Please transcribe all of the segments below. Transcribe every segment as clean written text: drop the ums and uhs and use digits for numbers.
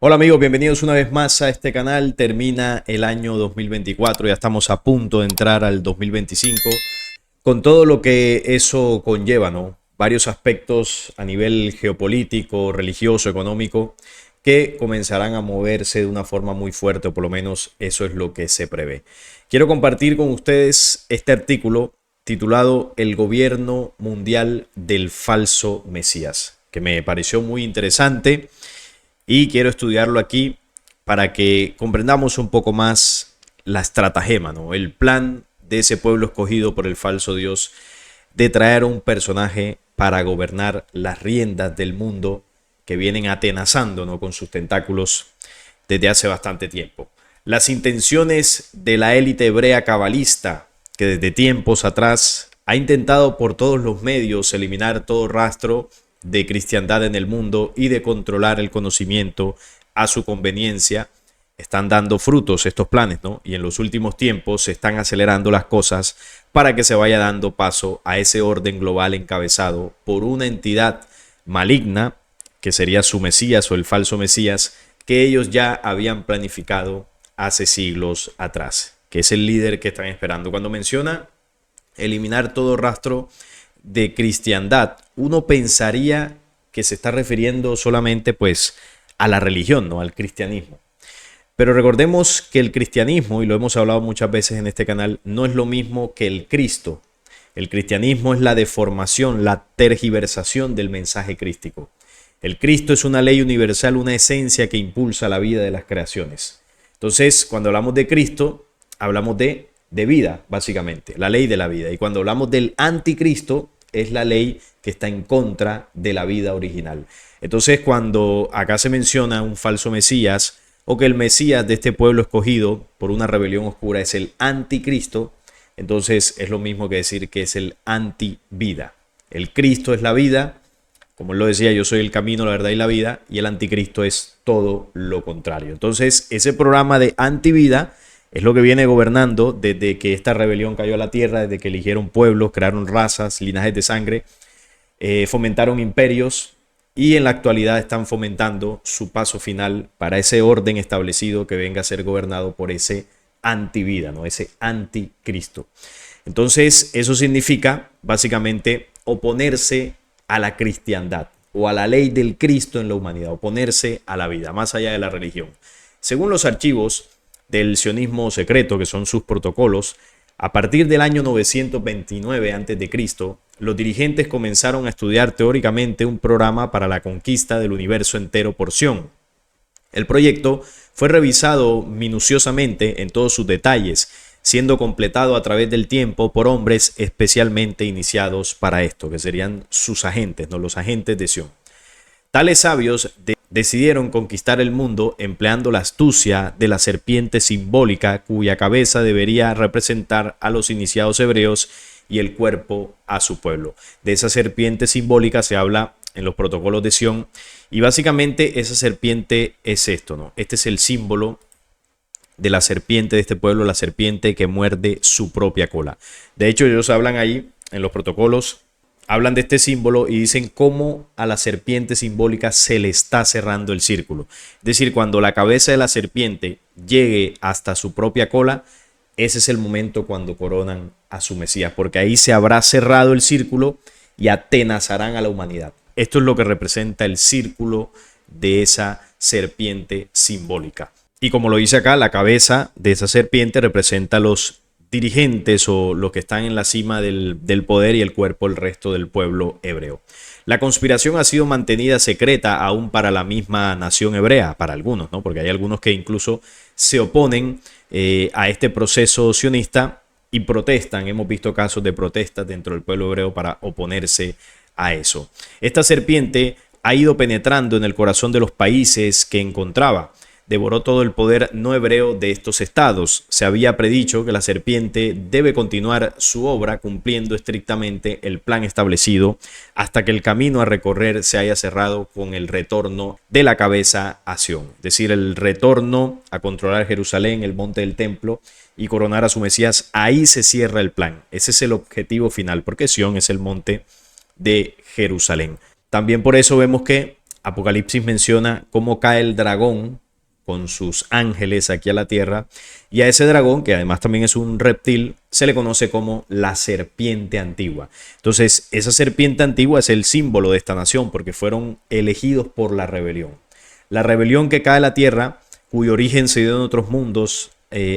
Hola amigos, bienvenidos una vez más a este canal. Termina el año 2024, ya estamos a punto de entrar al 2025 con todo lo que eso conlleva, ¿no? Varios aspectos a nivel geopolítico, religioso, económico, que comenzarán a moverse de una forma muy fuerte, o por lo menos eso es lo que se prevé. Quiero compartir con ustedes este artículo titulado El gobierno mundial del falso Mesías, que me pareció muy interesante y quiero estudiarlo aquí para que comprendamos un poco más la estratagema, ¿no? El plan de ese pueblo escogido por el falso Dios de traer un personaje para gobernar las riendas del mundo que vienen atenazando, ¿no?, con sus tentáculos desde hace bastante tiempo. Las intenciones de la élite hebrea cabalista, que desde tiempos atrás ha intentado por todos los medios eliminar todo rastro de cristiandad en el mundo y de controlar el conocimiento a su conveniencia, están dando frutos estos planes, ¿no? Y en los últimos tiempos se están acelerando las cosas para que se vaya dando paso a ese orden global encabezado por una entidad maligna, que sería su Mesías o el falso Mesías, que ellos ya habían planificado hace siglos atrás, que es el líder que están esperando. Cuando menciona eliminar todo rastro de cristiandad, uno pensaría que se está refiriendo solamente pues a la religión, ¿no?, al cristianismo. Pero recordemos que el cristianismo, y lo hemos hablado muchas veces en este canal, no es lo mismo que el Cristo. El cristianismo es la deformación, la tergiversación del mensaje crístico. El Cristo es una ley universal, una esencia que impulsa la vida de las creaciones. Entonces, cuando hablamos de Cristo, hablamos de vida, básicamente, la ley de la vida. Y cuando hablamos del anticristo, es la ley que está en contra de la vida original. Entonces, cuando acá se menciona un falso Mesías, o que el Mesías de este pueblo escogido por una rebelión oscura es el anticristo, entonces es lo mismo que decir que es el antivida. El Cristo es la vida, como él lo decía, yo soy el camino, la verdad y la vida, y el anticristo es todo lo contrario. Entonces, ese programa de antivida es lo que viene gobernando desde que esta rebelión cayó a la tierra, desde que eligieron pueblos, crearon razas, linajes de sangre, fomentaron imperios, y en la actualidad están fomentando su paso final para ese orden establecido que venga a ser gobernado por ese antivida, ¿no?, ese anticristo. Entonces, eso significa básicamente oponerse a la cristiandad o a la ley del Cristo en la humanidad, oponerse a la vida, más allá de la religión. Según los archivos del sionismo secreto, que son sus protocolos, a partir del año 929 a.C., los dirigentes comenzaron a estudiar teóricamente un programa para la conquista del universo entero por Sion. El proyecto fue revisado minuciosamente en todos sus detalles, siendo completado a través del tiempo por hombres especialmente iniciados para esto, que serían sus agentes, no los agentes de Sion. Tales sabios decidieron conquistar el mundo empleando la astucia de la serpiente simbólica, cuya cabeza debería representar a los iniciados hebreos y el cuerpo a su pueblo. De esa serpiente simbólica se habla en los protocolos de Sion, y básicamente esa serpiente es esto, ¿no? Este es el símbolo de la serpiente de este pueblo, la serpiente que muerde su propia cola. De hecho, ellos hablan ahí en los protocolos, hablan de este símbolo y dicen cómo a la serpiente simbólica se le está cerrando el círculo. Es decir, cuando la cabeza de la serpiente llegue hasta su propia cola, ese es el momento cuando coronan a su Mesías, porque ahí se habrá cerrado el círculo y atenazarán a la humanidad. Esto es lo que representa el círculo de esa serpiente simbólica. Y como lo dice acá, la cabeza de esa serpiente representa a los dirigentes o los que están en la cima del poder, y el cuerpo el resto del pueblo hebreo. La conspiración ha sido mantenida secreta aún para la misma nación hebrea, para algunos, ¿no?, porque hay algunos que incluso se oponen a este proceso sionista y protestan. Hemos visto casos de protestas dentro del pueblo hebreo para oponerse a eso. Esta serpiente ha ido penetrando en el corazón de los países que encontraba. Devoró todo el poder no hebreo de estos estados. Se había predicho que la serpiente debe continuar su obra cumpliendo estrictamente el plan establecido hasta que el camino a recorrer se haya cerrado con el retorno de la cabeza a Sion. Es decir, el retorno a controlar Jerusalén, el monte del templo, y coronar a su Mesías. Ahí se cierra el plan. Ese es el objetivo final, porque Sion es el monte de Jerusalén. También por eso vemos que Apocalipsis menciona cómo cae el dragón con sus ángeles aquí a la tierra, y a ese dragón, que además también es un reptil, se le conoce como la serpiente antigua. Entonces, esa serpiente antigua es el símbolo de esta nación, porque fueron elegidos por la rebelión. La rebelión que cae a la tierra, cuyo origen se dio en otros mundos,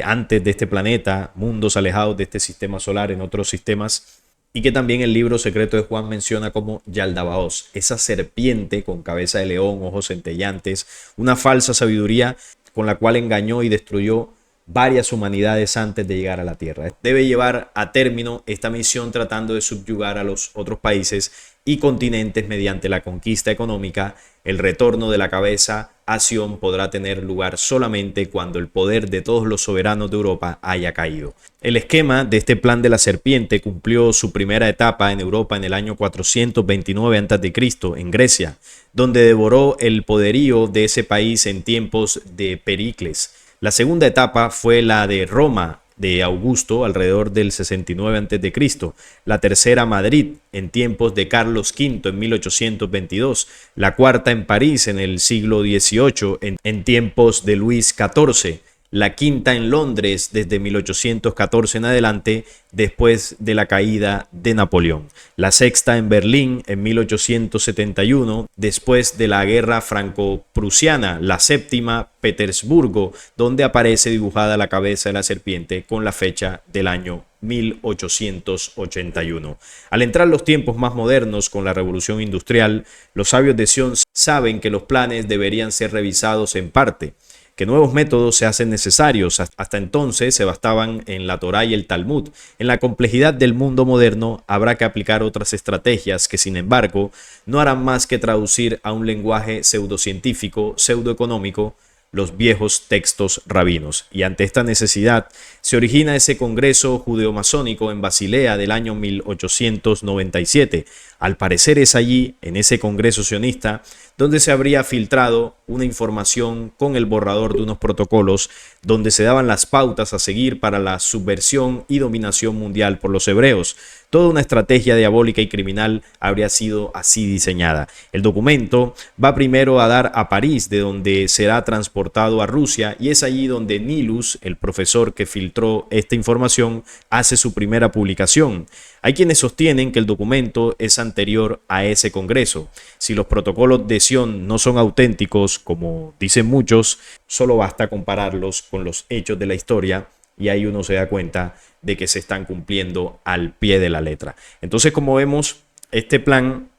antes de este planeta, mundos alejados de este sistema solar, en otros sistemas, y que también el libro secreto de Juan menciona como Yaldabaoth, esa serpiente con cabeza de león, ojos centellantes, una falsa sabiduría con la cual engañó y destruyó varias humanidades antes de llegar a la Tierra. Debe llevar a término esta misión tratando de subyugar a los otros países y continentes mediante la conquista económica. El retorno de la cabeza a Sion podrá tener lugar solamente cuando el poder de todos los soberanos de Europa haya caído. El esquema de este plan de la serpiente cumplió su primera etapa en Europa en el año 429 a.C., en Grecia, donde devoró el poderío de ese país en tiempos de Pericles. La segunda etapa fue la de Roma de Augusto alrededor del 69 a.C., la tercera Madrid en tiempos de Carlos V en 1822, la cuarta en París en el siglo XVIII en tiempos de Luis XIV, la quinta en Londres desde 1814 en adelante, después de la caída de Napoleón, la sexta en Berlín en 1871, después de la guerra franco-prusiana, la séptima Petersburgo, donde aparece dibujada la cabeza de la serpiente con la fecha del año 1881. Al entrar los tiempos más modernos con la revolución industrial, los sabios de Sion saben que los planes deberían ser revisados en parte, que nuevos métodos se hacen necesarios. Hasta entonces se bastaban en la Torá y el Talmud. En la complejidad del mundo moderno habrá que aplicar otras estrategias que, sin embargo, no harán más que traducir a un lenguaje pseudocientífico, pseudoeconómico, los viejos textos rabinos. Y ante esta necesidad se origina ese congreso judeomasónico en Basilea del año 1897. Al parecer es allí, en ese congreso sionista, donde se habría filtrado una información con el borrador de unos protocolos donde se daban las pautas a seguir para la subversión y dominación mundial por los hebreos. Toda una estrategia diabólica y criminal habría sido así diseñada. El documento va primero a dar a París, de donde será transportado a Rusia, y es allí donde Nilus, el profesor que filtró esta información, hace su primera publicación. Hay quienes sostienen que el documento es anterior a ese congreso. Si los protocolos de Sion no son auténticos, como dicen muchos, solo basta compararlos con los hechos de la historia y ahí uno se da cuenta de que se están cumpliendo al pie de la letra. Entonces, como vemos, este plan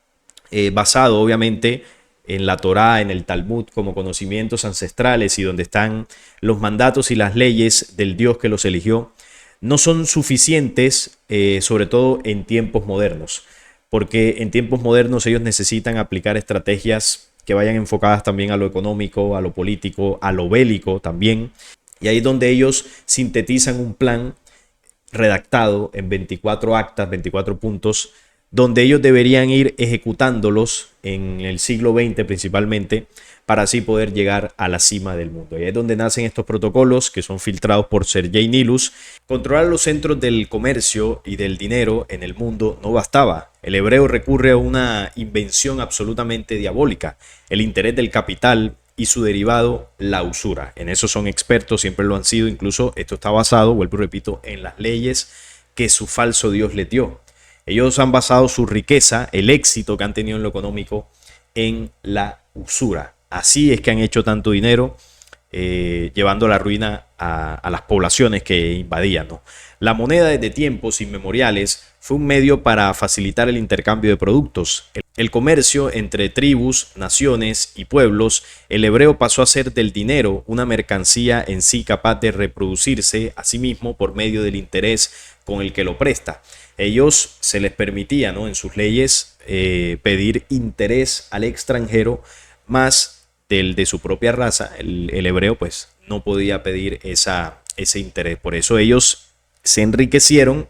basado obviamente en la Torá, en el Talmud, como conocimientos ancestrales y donde están los mandatos y las leyes del Dios que los eligió, no son suficientes, sobre todo en tiempos modernos, porque en tiempos modernos ellos necesitan aplicar estrategias que vayan enfocadas también a lo económico, a lo político, a lo bélico también. Y ahí es donde ellos sintetizan un plan redactado en 24 actas, 24 puntos, donde ellos deberían ir ejecutándolos en el siglo XX principalmente, para así poder llegar a la cima del mundo. Y ahí es donde nacen estos protocolos que son filtrados por Sergei Nilus. Controlar los centros del comercio y del dinero en el mundo no bastaba. El hebreo recurre a una invención absolutamente diabólica: el interés del capital y su derivado, la usura. En eso son expertos, siempre lo han sido. Incluso esto está basado, vuelvo y repito, en las leyes que su falso Dios les dio. Ellos han basado su riqueza, el éxito que han tenido en lo económico, en la usura. Así es que han hecho tanto dinero, llevando la ruina a las poblaciones que invadían, ¿no? La moneda desde tiempos inmemoriales fue un medio para facilitar el intercambio de productos. El comercio entre tribus, naciones y pueblos. El hebreo pasó a ser del dinero una mercancía en sí capaz de reproducirse a sí mismo por medio del interés con el que lo presta. Ellos se les permitía, ¿no?, en sus leyes pedir interés al extranjero más del de su propia raza. El hebreo pues no podía pedir ese interés. Por eso ellos se enriquecieron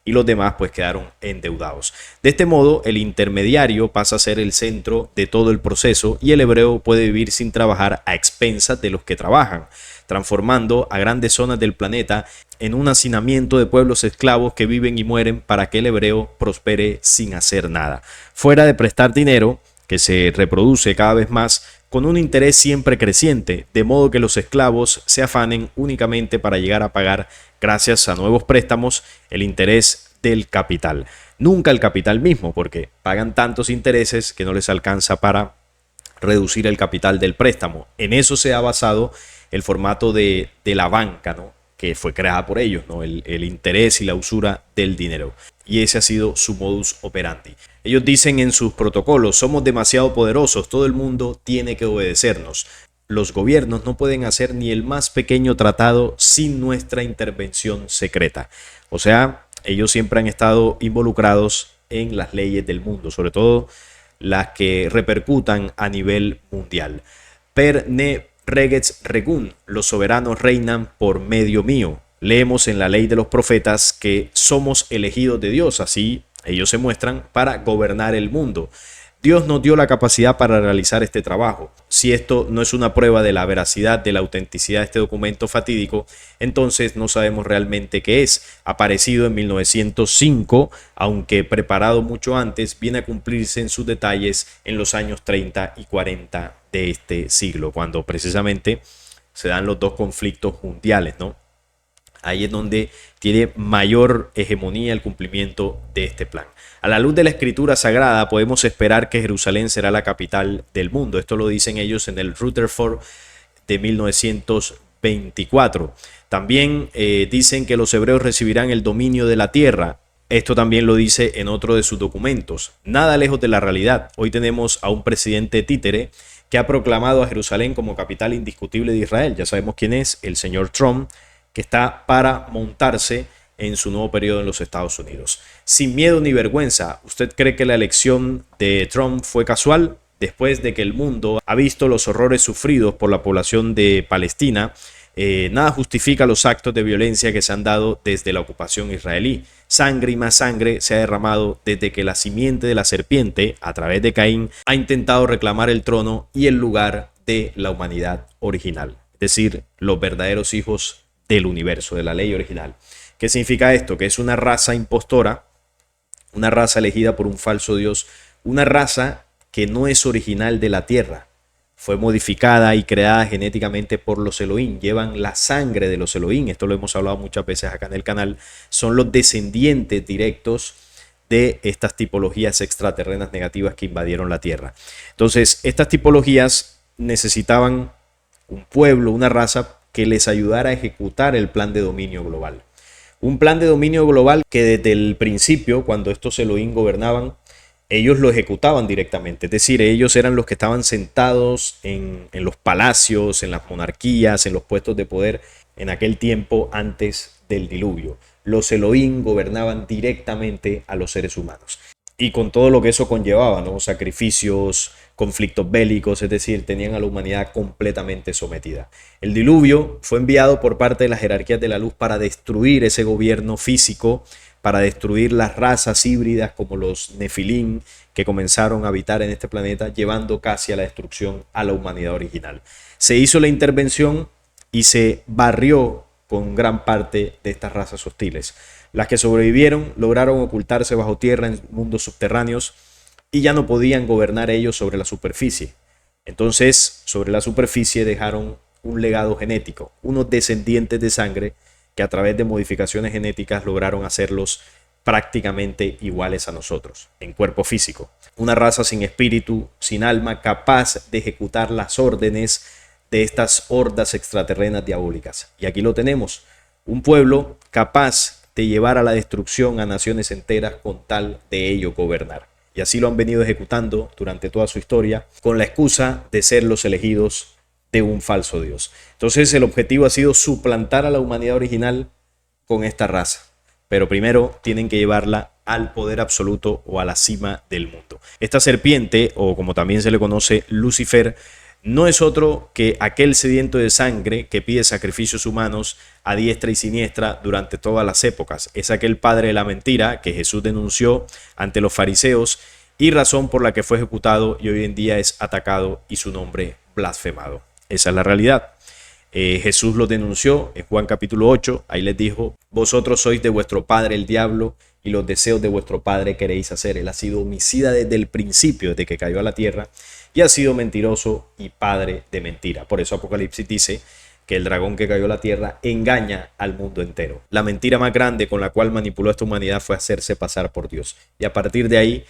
y los demás pues quedaron endeudados. De este modo, el intermediario pasa a ser el centro de todo el proceso y el hebreo puede vivir sin trabajar a expensas de los que trabajan, transformando a grandes zonas del planeta en un hacinamiento de pueblos esclavos que viven y mueren para que el hebreo prospere sin hacer nada. Fuera de prestar dinero, que se reproduce cada vez más con un interés siempre creciente, de modo que los esclavos se afanen únicamente para llegar a pagar, gracias a nuevos préstamos, el interés del capital. Nunca el capital mismo, porque pagan tantos intereses que no les alcanza para reducir el capital del préstamo. En eso se ha basado el formato de la banca, ¿no?, que fue creada por ellos, ¿no?, el interés y la usura del dinero. Y ese ha sido su modus operandi. Ellos dicen en sus protocolos: somos demasiado poderosos, todo el mundo tiene que obedecernos. Los gobiernos no pueden hacer ni el más pequeño tratado sin nuestra intervención secreta. O sea, ellos siempre han estado involucrados en las leyes del mundo, sobre todo las que repercutan a nivel mundial. Per ne regex regum, los soberanos reinan por medio mío. Leemos en la ley de los profetas que somos elegidos de Dios, así ellos se muestran, para gobernar el mundo. Dios nos dio la capacidad para realizar este trabajo. Si esto no es una prueba de la veracidad, de la autenticidad de este documento fatídico, entonces no sabemos realmente qué es. Aparecido en 1905, aunque preparado mucho antes, viene a cumplirse en sus detalles en los años 30 y 40 de este siglo, cuando precisamente se dan los dos conflictos mundiales, ¿no? Ahí es donde tiene mayor hegemonía el cumplimiento de este plan. A la luz de la escritura sagrada podemos esperar que Jerusalén será la capital del mundo. Esto lo dicen ellos en el Rutherford de 1924. También dicen que los hebreos recibirán el dominio de la tierra. Esto también lo dice en otro de sus documentos. Nada lejos de la realidad. Hoy tenemos a un presidente títere que ha proclamado a Jerusalén como capital indiscutible de Israel. Ya sabemos quién es, el señor Trump, que está para montarse en su nuevo periodo en los Estados Unidos. Sin miedo ni vergüenza, ¿usted cree que la elección de Trump fue casual? Después de que el mundo ha visto los horrores sufridos por la población de Palestina, nada justifica los actos de violencia que se han dado desde la ocupación israelí. Sangre y más sangre se ha derramado desde que la simiente de la serpiente, a través de Caín, ha intentado reclamar el trono y el lugar de la humanidad original, es decir, los verdaderos hijos del universo, de la ley original. ¿Qué significa esto? Que es una raza impostora, una raza elegida por un falso Dios, una raza que no es original de la tierra. Fue modificada y creada genéticamente por los Elohim. Llevan la sangre de los Elohim. Esto lo hemos hablado muchas veces acá en el canal. Son los descendientes directos de estas tipologías extraterrenas negativas que invadieron la tierra. Entonces, estas tipologías necesitaban un pueblo, una raza que les ayudara a ejecutar el plan de dominio global. Un plan de dominio global que desde el principio, cuando estos Elohim gobernaban, ellos lo ejecutaban directamente. Es decir, ellos eran los que estaban sentados en los palacios, en las monarquías, en los puestos de poder en aquel tiempo antes del diluvio. Los Elohim gobernaban directamente a los seres humanos. Y con todo lo que eso conllevaba, ¿no? Sacrificios, conflictos bélicos, es decir, tenían a la humanidad completamente sometida. El diluvio fue enviado por parte de las jerarquías de la luz para destruir ese gobierno físico, para destruir las razas híbridas como los Nefilim que comenzaron a habitar en este planeta, llevando casi a la destrucción a la humanidad original. Se hizo la intervención y se barrió con gran parte de estas razas hostiles. Las que sobrevivieron lograron ocultarse bajo tierra en mundos subterráneos y ya no podían gobernar ellos sobre la superficie. Entonces, sobre la superficie dejaron un legado genético, unos descendientes de sangre que a través de modificaciones genéticas lograron hacerlos prácticamente iguales a nosotros, en cuerpo físico. Una raza sin espíritu, sin alma, capaz de ejecutar las órdenes de estas hordas extraterrenas diabólicas. Y aquí lo tenemos, un pueblo capaz de llevar a la destrucción a naciones enteras con tal de ello gobernar. Y así lo han venido ejecutando durante toda su historia con la excusa de ser los elegidos de un falso Dios. Entonces el objetivo ha sido suplantar a la humanidad original con esta raza. Pero primero tienen que llevarla al poder absoluto o a la cima del mundo. Esta serpiente, o como también se le conoce, Lucifer, no es otro que aquel sediento de sangre que pide sacrificios humanos a diestra y siniestra durante todas las épocas. Es aquel padre de la mentira que Jesús denunció ante los fariseos y razón por la que fue ejecutado y hoy en día es atacado y su nombre blasfemado. Esa es la realidad. Jesús los denunció en Juan capítulo 8, ahí les dijo: vosotros sois de vuestro padre el diablo y los deseos de vuestro padre queréis hacer. Él ha sido homicida desde el principio, desde que cayó a la tierra, y ha sido mentiroso y padre de mentira. Por eso Apocalipsis dice que el dragón que cayó a la tierra engaña al mundo entero. La mentira más grande con la cual manipuló a esta humanidad fue hacerse pasar por Dios. Y a partir de ahí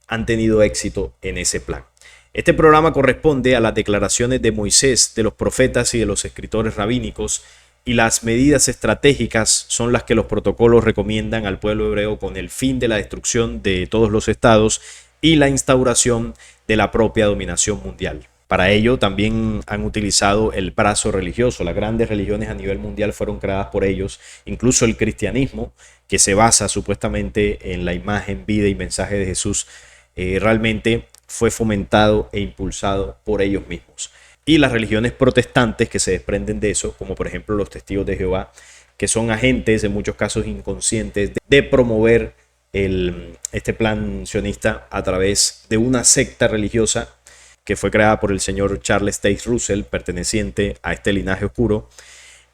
han tenido éxito en ese plan. Este programa corresponde a las declaraciones de Moisés, de los profetas y de los escritores rabínicos, y las medidas estratégicas son las que los protocolos recomiendan al pueblo hebreo con el fin de la destrucción de todos los estados y la instauración de la propia dominación mundial. Para ello también han utilizado el brazo religioso. Las grandes religiones a nivel mundial fueron creadas por ellos, incluso el cristianismo, que se basa supuestamente en la imagen, vida y mensaje de Jesús, realmente fue fomentado e impulsado por ellos mismos. Y las religiones protestantes que se desprenden de eso, como por ejemplo los testigos de Jehová, que son agentes, en muchos casos inconscientes, de promover este plan sionista a través de una secta religiosa que fue creada por el señor Charles Taze Russell, perteneciente a este linaje oscuro,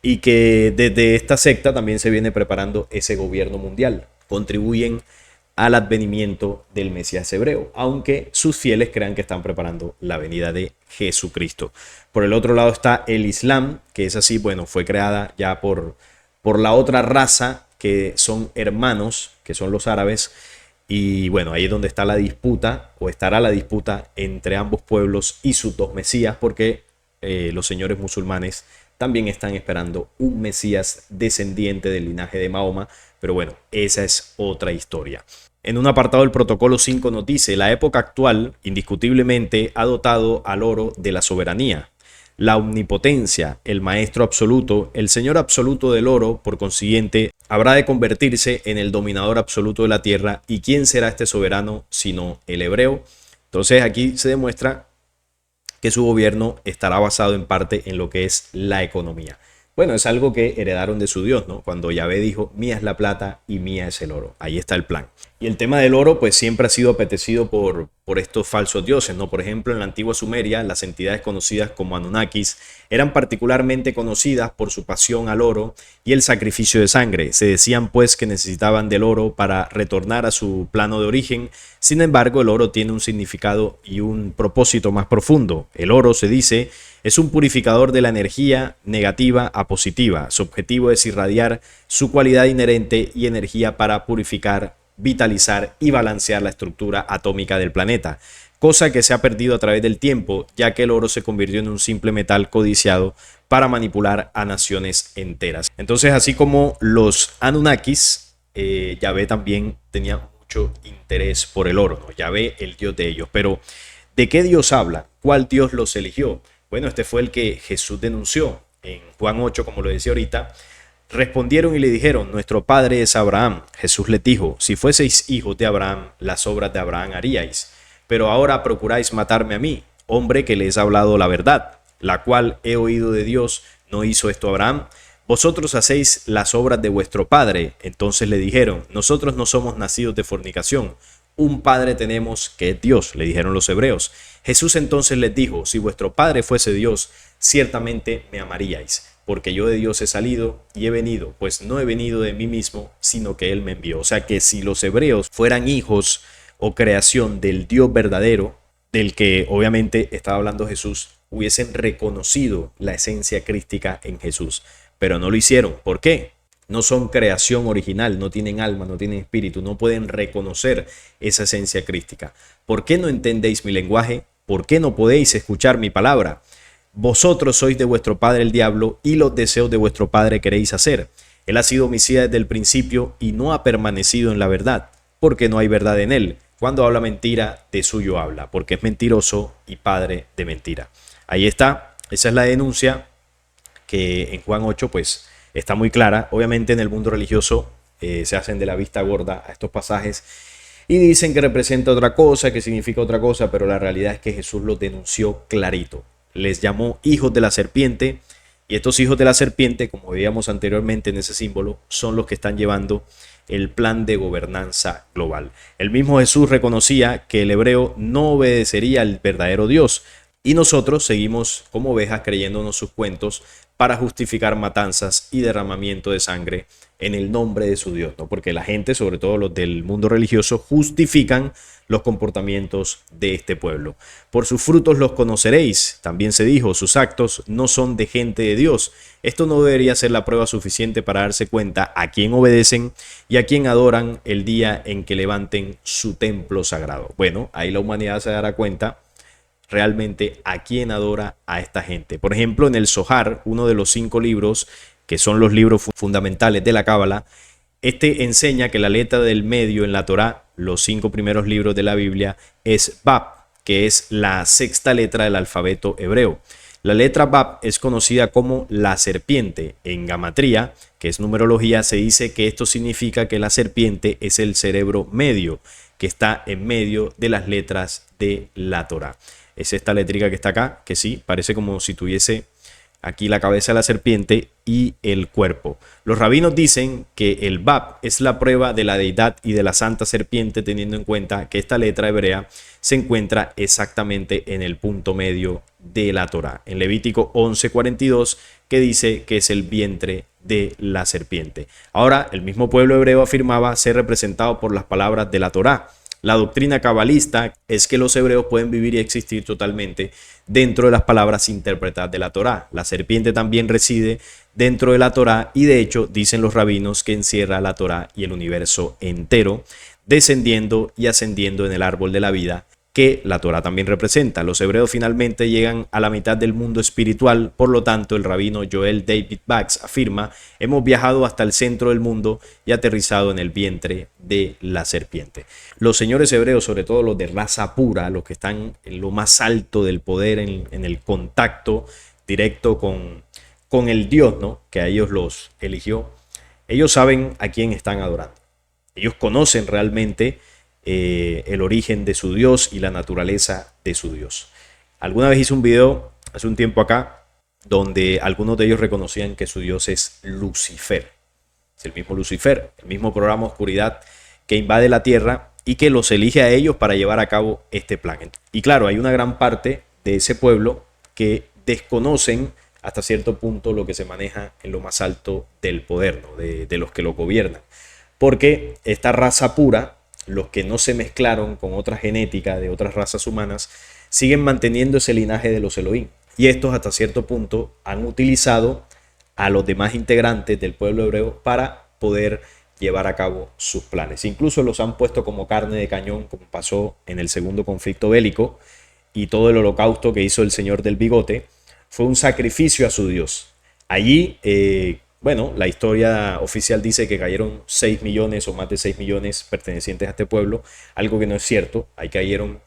y que desde esta secta también se viene preparando ese gobierno mundial. Contribuyen al advenimiento del Mesías hebreo, aunque sus fieles crean que están preparando la venida de Jesucristo. Por el otro lado está el Islam, que es así, bueno, fue creada ya por la otra raza, que son hermanos, que son los árabes, y bueno, ahí es donde está la disputa, o estará la disputa entre ambos pueblos y sus dos Mesías, porque los señores musulmanes también están esperando un Mesías descendiente del linaje de Mahoma, pero bueno, esa es otra historia. En un apartado del protocolo 5 nos dice: la época actual indiscutiblemente ha dotado al oro de la soberanía, la omnipotencia, el maestro absoluto, el señor absoluto del oro, por consiguiente, habrá de convertirse en el dominador absoluto de la tierra. ¿Y quién será este soberano sino el hebreo? Entonces aquí se demuestra que su gobierno estará basado en parte en lo que es la economía. Bueno, es algo que heredaron de su Dios, ¿no? Cuando Yahvé dijo: mía es la plata y mía es el oro. Ahí está el plan. Y el tema del oro, pues siempre ha sido apetecido por estos falsos dioses, ¿no? Por ejemplo, en la antigua Sumeria, las entidades conocidas como Anunnakis eran particularmente conocidas por su pasión al oro y el sacrificio de sangre. Se decían pues que necesitaban del oro para retornar a su plano de origen. Sin embargo, el oro tiene un significado y un propósito más profundo. El oro, se dice, es un purificador de la energía negativa a positiva. Su objetivo es irradiar su cualidad inherente y energía para purificar, vitalizar y balancear la estructura atómica del planeta, cosa que se ha perdido a través del tiempo, ya que el oro se convirtió en un simple metal codiciado para manipular a naciones enteras. Entonces, así como los Anunnakis, Yahvé también tenía mucho interés por el oro, ¿no? Yahvé, el Dios de ellos. Pero, ¿de qué Dios habla? ¿Cuál Dios los eligió? Bueno, este fue el que Jesús denunció en Juan 8, como lo decía ahorita. Respondieron y le dijeron: nuestro padre es Abraham. Jesús les dijo: si fueseis hijos de Abraham, las obras de Abraham haríais. Pero ahora procuráis matarme a mí, hombre que les ha hablado la verdad, la cual he oído de Dios. ¿No hizo esto Abraham? Vosotros hacéis las obras de vuestro padre. Entonces le dijeron: nosotros no somos nacidos de fornicación. Un padre tenemos, que es Dios, le dijeron los hebreos. Jesús entonces les dijo: si vuestro padre fuese Dios, ciertamente me amaríais, porque yo de Dios he salido y he venido, pues no he venido de mí mismo, sino que Él me envió. O sea que si los hebreos fueran hijos o creación del Dios verdadero, del que obviamente estaba hablando Jesús, hubiesen reconocido la esencia crística en Jesús, pero no lo hicieron. ¿Por qué? No son creación original, no tienen alma, no tienen espíritu, no pueden reconocer esa esencia crística. ¿Por qué no entendéis mi lenguaje? ¿Por qué no podéis escuchar mi palabra? Vosotros sois de vuestro padre el diablo y los deseos de vuestro padre queréis hacer. Él ha sido homicida desde el principio y no ha permanecido en la verdad, porque no hay verdad en él. Cuando habla mentira, de suyo habla, porque es mentiroso y padre de mentira. Ahí está, esa es la denuncia que en Juan 8 pues está muy clara. Obviamente en el mundo religioso se hacen de la vista gorda a estos pasajes y dicen que representa otra cosa, que significa otra cosa, pero la realidad es que Jesús los denunció clarito. Les llamó hijos de la serpiente, y estos hijos de la serpiente, como veíamos anteriormente en ese símbolo, son los que están llevando el plan de gobernanza global. El mismo Jesús reconocía que el hebreo no obedecería al verdadero Dios, y nosotros seguimos como ovejas creyéndonos sus cuentos para justificar matanzas y derramamiento de sangre en el nombre de su Dios, ¿no? Porque la gente, sobre todo los del mundo religioso, justifican los comportamientos de este pueblo. Por sus frutos los conoceréis, también se dijo, sus actos no son de gente de Dios. Esto no debería ser la prueba suficiente para darse cuenta a quién obedecen y a quién adoran el día en que levanten su templo sagrado. Bueno, ahí la humanidad se dará cuenta realmente a quién adora a esta gente. Por ejemplo, en el Zohar, uno de los 5 libros que son los libros fundamentales de la Cábala, este enseña que la letra del medio en la Torá, los 5 primeros libros de la Biblia, es Bab, que es la 6ª letra del alfabeto hebreo. La letra Bab es conocida como la serpiente. En gamatría, que es numerología, se dice que esto significa que la serpiente es el cerebro medio, que está en medio de las letras de la Torá. Es esta letrica que está acá, que sí, parece como si tuviese aquí la cabeza de la serpiente y el cuerpo. Los rabinos dicen que el Bab es la prueba de la deidad y de la santa serpiente, teniendo en cuenta que esta letra hebrea se encuentra exactamente en el punto medio de la Torá. En Levítico 11:42, que dice que es el vientre de la serpiente. Ahora, el mismo pueblo hebreo afirmaba ser representado por las palabras de la Torá. La doctrina cabalista es que los hebreos pueden vivir y existir totalmente dentro de las palabras interpretadas de la Torá. La serpiente también reside dentro de la Torá y de hecho dicen los rabinos que encierra la Torá y el universo entero, descendiendo y ascendiendo en el árbol de la vida que la Torá también representa. Los hebreos finalmente llegan a la mitad del mundo espiritual, por lo tanto el rabino Joel David Bax afirma: hemos viajado hasta el centro del mundo y aterrizado en el vientre de la serpiente. Los señores hebreos, sobre todo los de raza pura, los que están en lo más alto del poder, en el contacto directo con el Dios, ¿no?, que a ellos los eligió, ellos saben a quién están adorando. Ellos conocen realmente el origen de su Dios y la naturaleza de su Dios. Alguna vez hice un video hace un tiempo acá donde algunos de ellos reconocían que su Dios es Lucifer. Es el mismo Lucifer, el mismo programa oscuridad que invade la tierra y que los elige a ellos para llevar a cabo este plan. Y claro, hay una gran parte de ese pueblo que desconocen hasta cierto punto lo que se maneja en lo más alto del poder, ¿no?, de los que lo gobiernan. Porque esta raza pura, los que no se mezclaron con otra genética de otras razas humanas, siguen manteniendo ese linaje de los Elohim. Y estos hasta cierto punto han utilizado a los demás integrantes del pueblo hebreo para poder llevar a cabo sus planes. Incluso los han puesto como carne de cañón, como pasó en el segundo conflicto bélico, y todo el holocausto que hizo el señor del bigote fue un sacrificio a su Dios. Allí, bueno, la historia oficial dice que cayeron 6 millones o más de 6 millones pertenecientes a este pueblo, algo que no es cierto. Ahí cayeron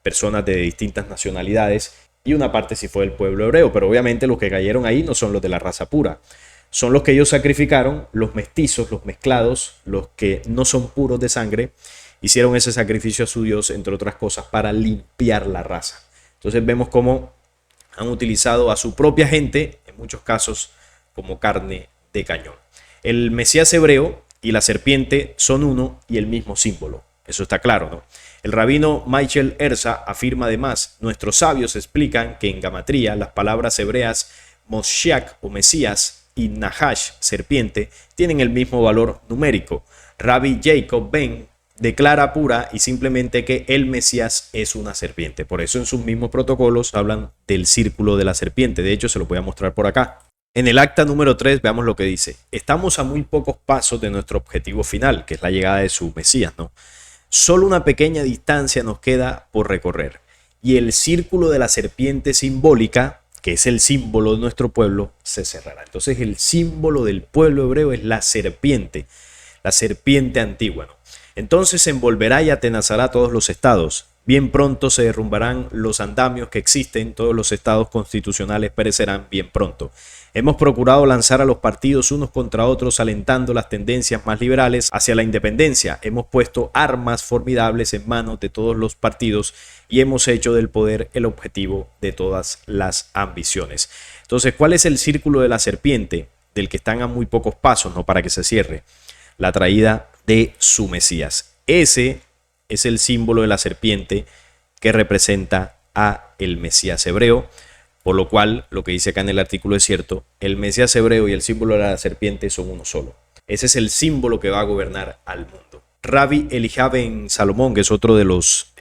personas de distintas nacionalidades y una parte sí fue del pueblo hebreo, pero obviamente los que cayeron ahí no son los de la raza pura. Son los que ellos sacrificaron, los mestizos, los mezclados, los que no son puros de sangre, hicieron ese sacrificio a su Dios, entre otras cosas, para limpiar la raza. Entonces vemos cómo han utilizado a su propia gente, en muchos casos, como carne de cañón. El Mesías hebreo y la serpiente son uno y el mismo símbolo. Eso está claro, ¿no? El rabino Michael Erza afirma además: nuestros sabios explican que en gamatría las palabras hebreas Moshiach o Mesías y Nahash, serpiente, tienen el mismo valor numérico. Rabbi Jacob Ben declara pura y simplemente que el Mesías es una serpiente. Por eso en sus mismos protocolos hablan del círculo de la serpiente. De hecho, se lo voy a mostrar por acá. En el acta número 3 veamos lo que dice: estamos a muy pocos pasos de nuestro objetivo final, que es la llegada de su Mesías, ¿no? Solo una pequeña distancia nos queda por recorrer y el círculo de la serpiente simbólica, que es el símbolo de nuestro pueblo, se cerrará. Entonces el símbolo del pueblo hebreo es la serpiente antigua, ¿no? Entonces se envolverá y atenazará todos los estados. Bien pronto se derrumbarán los andamios que existen, todos los estados constitucionales perecerán bien pronto. Hemos procurado lanzar a los partidos unos contra otros, alentando las tendencias más liberales hacia la independencia. Hemos puesto armas formidables en manos de todos los partidos y hemos hecho del poder el objetivo de todas las ambiciones. Entonces, ¿cuál es el círculo de la serpiente del que están a muy pocos pasos, no, para que se cierre? La traída de su Mesías. Ese es el símbolo de la serpiente que representa a el Mesías hebreo, Por lo cual, lo que dice acá en el artículo es cierto, el Mesías hebreo y el símbolo de la serpiente son uno solo. Ese es el símbolo que va a gobernar al mundo. Rabbi Elijah ben Salomón, que es otro de los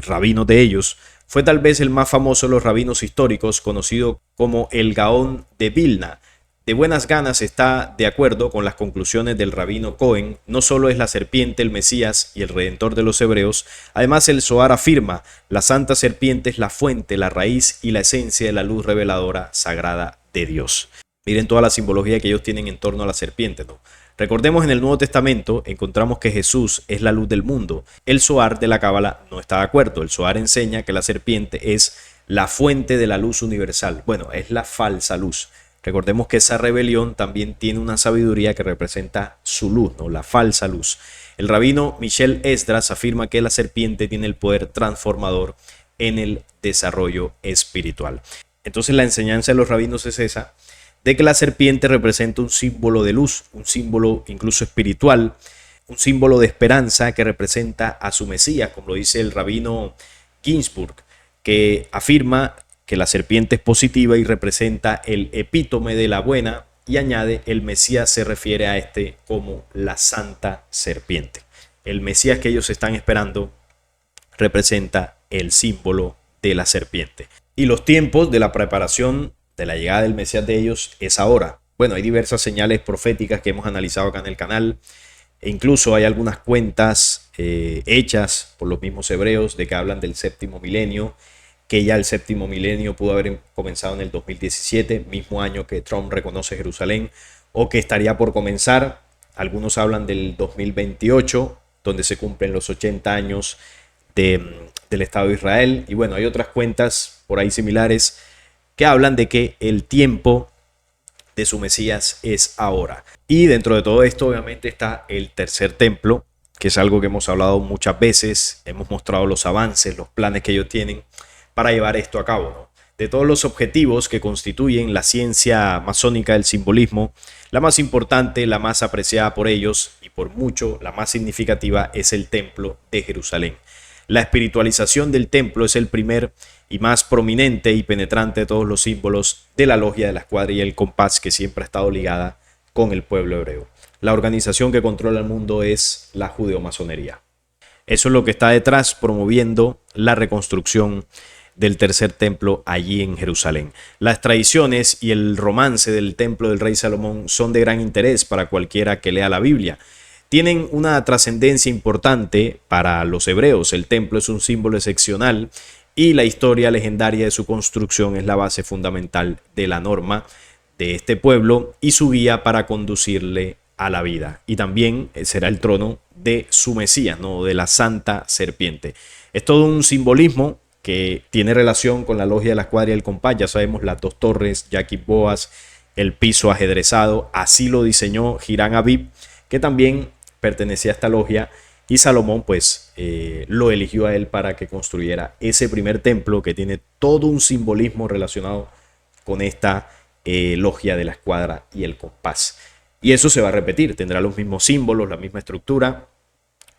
rabinos de ellos, fue tal vez el más famoso de los rabinos históricos, conocido como el Gaón de Vilna. De buenas ganas está de acuerdo con las conclusiones del rabino Cohen. No solo es la serpiente el Mesías y el redentor de los hebreos, además el Zohar afirma, la santa serpiente es la fuente, la raíz y la esencia de la luz reveladora sagrada de Dios. Miren toda la simbología que ellos tienen en torno a la serpiente, ¿no? Recordemos, en el Nuevo Testamento encontramos que Jesús es la luz del mundo. El Zohar de la Cábala no está de acuerdo. El Zohar enseña que la serpiente es la fuente de la luz universal. Bueno, es la falsa luz. Recordemos que esa rebelión también tiene una sabiduría que representa su luz, ¿no? La falsa luz. El rabino Michel Esdras afirma que la serpiente tiene el poder transformador en el desarrollo espiritual. Entonces la enseñanza de los rabinos es esa, de que la serpiente representa un símbolo de luz, un símbolo incluso espiritual, un símbolo de esperanza que representa a su Mesías, como lo dice el rabino Ginsburg, que afirma que la serpiente es positiva y representa el epítome de la buena, y añade, el Mesías se refiere a este como la santa serpiente. El Mesías que ellos están esperando representa el símbolo de la serpiente. Y los tiempos de la preparación de la llegada del Mesías de ellos es ahora. Bueno, hay diversas señales proféticas que hemos analizado acá en el canal, e incluso hay algunas cuentas hechas por los mismos hebreos de que hablan del séptimo milenio, que ya el séptimo milenio pudo haber comenzado en el 2017, mismo año que Trump reconoce Jerusalén, o que estaría por comenzar. Algunos hablan del 2028, donde se cumplen los 80 años del Estado de Israel. Y bueno, hay otras cuentas por ahí similares que hablan de que el tiempo de su Mesías es ahora. Y dentro de todo esto, obviamente, está el tercer templo, que es algo que hemos hablado muchas veces. Hemos mostrado los avances, los planes que ellos tienen para llevar esto a cabo, ¿no? De todos los objetivos que constituyen la ciencia masónica del simbolismo, la más importante, la más apreciada por ellos y por mucho la más significativa es el Templo de Jerusalén. La espiritualización del templo es el primer y más prominente y penetrante de todos los símbolos de la logia de la escuadra y el compás, que siempre ha estado ligada con el pueblo hebreo. La organización que controla el mundo es la judeo-masonería. Eso es lo que está detrás, promoviendo la reconstrucción del tercer templo allí en Jerusalén. Las tradiciones y el romance del templo del rey Salomón son de gran interés para cualquiera que lea la Biblia. Tienen una trascendencia importante para los hebreos. El templo es un símbolo excepcional y la historia legendaria de su construcción es la base fundamental de la norma de este pueblo y su guía para conducirle a la vida. Y también será el trono de su Mesías, ¿no? De la santa serpiente. Es todo un simbolismo que tiene relación con la logia de la escuadra y el compás. Ya sabemos, las dos torres, Jaquib Boaz, el piso ajedrezado. Así lo diseñó Hiram Abib, que también pertenecía a esta logia, y Salomón pues lo eligió a él para que construyera ese primer templo que tiene todo un simbolismo relacionado con esta logia de la escuadra y el compás. Y eso se va a repetir, tendrá los mismos símbolos, la misma estructura,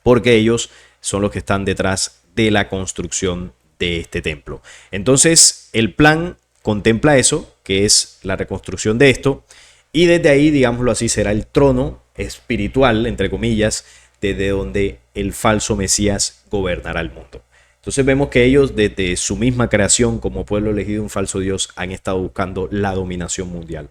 porque ellos son los que están detrás de la construcción de este templo. Entonces el plan contempla eso, que es la reconstrucción de esto, y desde ahí, digámoslo así, será el trono espiritual, entre comillas, desde donde el falso Mesías gobernará el mundo. Entonces vemos que ellos, desde su misma creación como pueblo elegido de un falso Dios, han estado buscando la dominación mundial.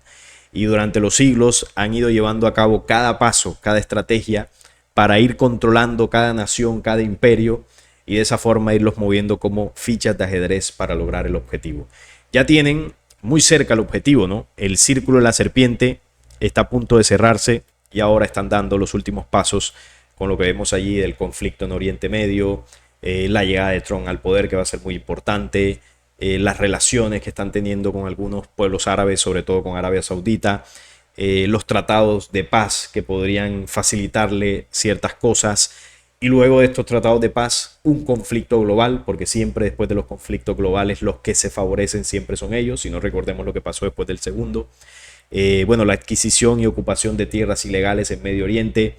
Y durante los siglos han ido llevando a cabo cada paso, cada estrategia, para ir controlando cada nación, cada imperio, y de esa forma irlos moviendo como fichas de ajedrez para lograr el objetivo. Ya tienen muy cerca el objetivo, ¿no? El círculo de la serpiente está a punto de cerrarse y ahora están dando los últimos pasos con lo que vemos allí del conflicto en Oriente Medio, la llegada de Trump al poder, que va a ser muy importante, las relaciones que están teniendo con algunos pueblos árabes, sobre todo con Arabia Saudita, los tratados de paz que podrían facilitarle ciertas cosas, y luego de estos tratados de paz, un conflicto global, porque siempre después de los conflictos globales los que se favorecen siempre son ellos, si no recordemos lo que pasó después del segundo. Bueno, la adquisición y ocupación de tierras ilegales en Medio Oriente,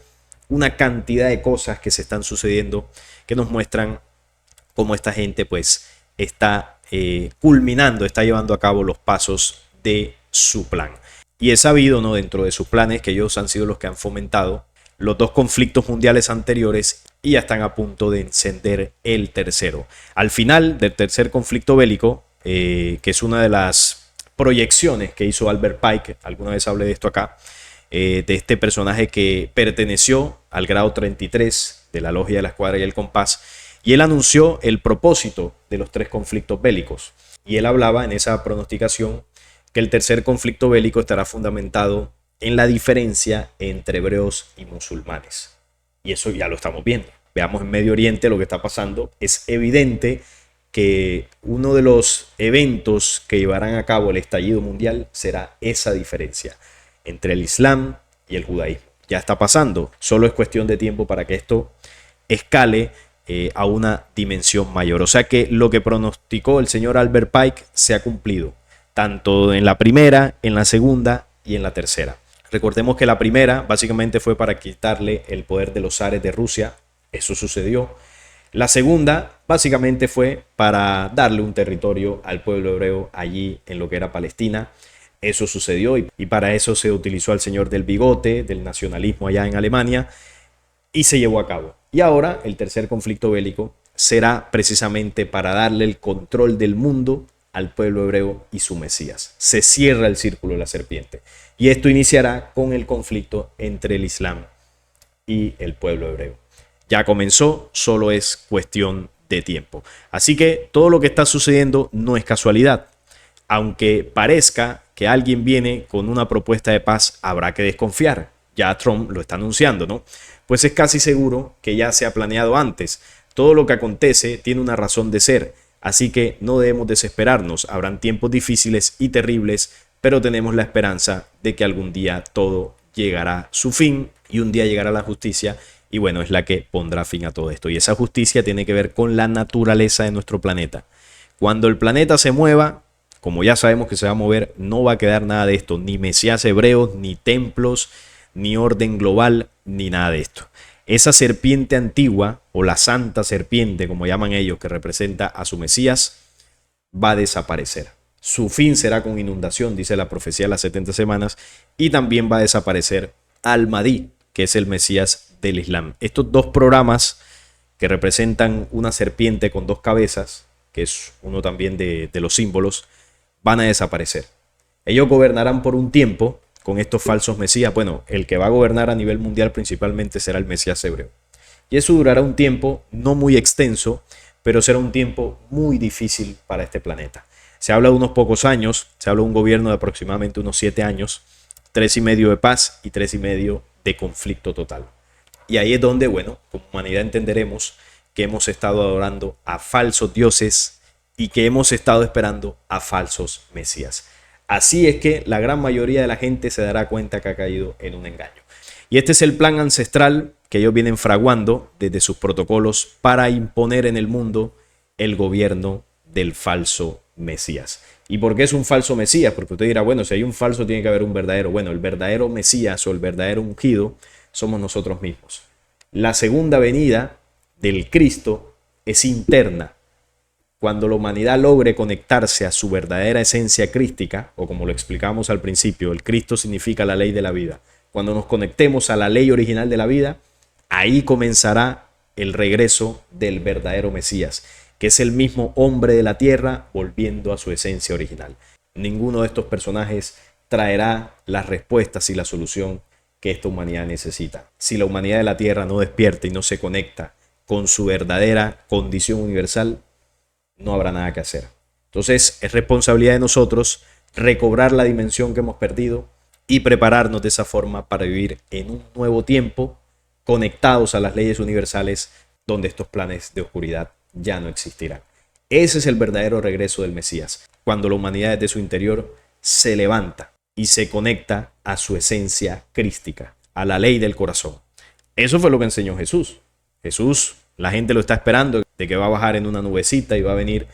una cantidad de cosas que se están sucediendo que nos muestran cómo esta gente pues está culminando, está llevando a cabo los pasos de su plan. Y es sabido, ¿no?, dentro de sus planes, que ellos han sido los que han fomentado los dos conflictos mundiales anteriores y ya están a punto de encender el tercero. Al final del tercer conflicto bélico, que es una de las proyecciones que hizo Albert Pike, alguna vez hablé de esto acá, de este personaje que perteneció al grado 33 de la Logia de la Escuadra y el Compás, y él anunció el propósito de los tres conflictos bélicos. Y él hablaba en esa pronosticación que el tercer conflicto bélico estará fundamentado en la diferencia entre hebreos y musulmanes. Y eso ya lo estamos viendo. Veamos en Medio Oriente lo que está pasando. Es evidente que uno de los eventos que llevarán a cabo el estallido mundial será esa diferencia entre el Islam y el judaísmo. Ya está pasando. Solo es cuestión de tiempo para que esto escale a una dimensión mayor. O sea que lo que pronosticó el señor Albert Pike se ha cumplido, tanto en la primera, en la segunda y en la tercera. Recordemos que la primera básicamente fue para quitarle el poder de los zares de Rusia. Eso sucedió. La segunda básicamente fue para darle un territorio al pueblo hebreo allí en lo que era Palestina. Eso sucedió y para eso se utilizó al señor del bigote, del nacionalismo allá en Alemania, y se llevó a cabo. Y ahora el tercer conflicto bélico será precisamente para darle el control del mundo al pueblo hebreo y su Mesías. Se cierra el círculo de la serpiente. Y esto iniciará con el conflicto entre el Islam y el pueblo hebreo. Ya comenzó, solo es cuestión de tiempo. Así que todo lo que está sucediendo no es casualidad. Aunque parezca que alguien viene con una propuesta de paz, habrá que desconfiar. Ya Trump lo está anunciando, ¿no? Pues es casi seguro que ya se ha planeado antes. Todo lo que acontece tiene una razón de ser. Así que no debemos desesperarnos. Habrán tiempos difíciles y terribles, pero tenemos la esperanza de que algún día todo llegará a su fin y un día llegará la justicia. Y bueno, es la que pondrá fin a todo esto. Y esa justicia tiene que ver con la naturaleza de nuestro planeta. Cuando el planeta se mueva, como ya sabemos que se va a mover, no va a quedar nada de esto. Ni mesías hebreos, ni templos, ni orden global, ni nada de esto. Esa serpiente antigua, o la santa serpiente, como llaman ellos, que representa a su Mesías, va a desaparecer. Su fin será con inundación, dice la profecía de las 70 semanas, y también va a desaparecer Al-Mahdi, que es el Mesías del Islam. Estos dos programas que representan una serpiente con dos cabezas, que es uno también de los símbolos, van a desaparecer. Ellos gobernarán por un tiempo con estos falsos mesías. Bueno, el que va a gobernar a nivel mundial principalmente será el Mesías hebreo. Y eso durará un tiempo no muy extenso, pero será un tiempo muy difícil para este planeta. Se habla de unos pocos años, se habla de un gobierno de aproximadamente unos 7 años, 3,5 de paz y 3,5 de conflicto total. Y ahí es donde, bueno, como humanidad entenderemos que hemos estado adorando a falsos dioses y que hemos estado esperando a falsos mesías. Así es que la gran mayoría de la gente se dará cuenta que ha caído en un engaño. Y este es el plan ancestral que ellos vienen fraguando desde sus protocolos para imponer en el mundo el gobierno del falso Mesías. ¿Y por qué es un falso Mesías? Porque usted dirá, bueno, si hay un falso tiene que haber un verdadero. Bueno, el verdadero Mesías o el verdadero ungido somos nosotros mismos. La segunda venida del Cristo es interna. Cuando la humanidad logre conectarse a su verdadera esencia crística, o como lo explicamos al principio, el Cristo significa la ley de la vida. Cuando nos conectemos a la ley original de la vida, ahí comenzará el regreso del verdadero Mesías, que es el mismo hombre de la tierra volviendo a su esencia original. Ninguno de estos personajes traerá las respuestas y la solución que esta humanidad necesita. Si la humanidad de la tierra no despierta y no se conecta con su verdadera condición universal, no habrá nada que hacer. Entonces es responsabilidad de nosotros recobrar la dimensión que hemos perdido y prepararnos de esa forma para vivir en un nuevo tiempo conectados a las leyes universales donde estos planes de oscuridad ya no existirán. Ese es el verdadero regreso del Mesías, cuando la humanidad desde su interior se levanta y se conecta a su esencia crística, a la ley del corazón. Eso fue lo que enseñó Jesús. Jesús, la gente lo está esperando, de que va a bajar en una nubecita y va a venir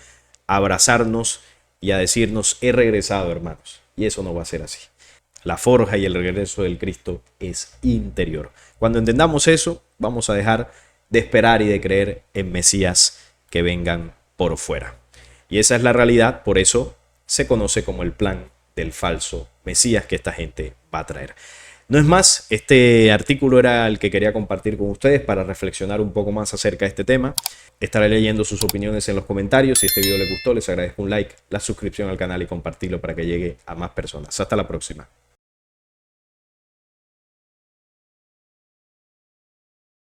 a abrazarnos y a decirnos, he regresado, hermanos. Y eso no va a ser así. La forja y el regreso del Cristo es interior. Cuando entendamos eso, vamos a dejar de esperar y de creer en Mesías que vengan por fuera. Y esa es la realidad, por eso se conoce como el plan del falso Mesías que esta gente va a traer. No es más, este artículo era el que quería compartir con ustedes para reflexionar un poco más acerca de este tema. Estaré leyendo sus opiniones en los comentarios. Si este video les gustó, les agradezco un like, la suscripción al canal y compartirlo para que llegue a más personas. Hasta la próxima.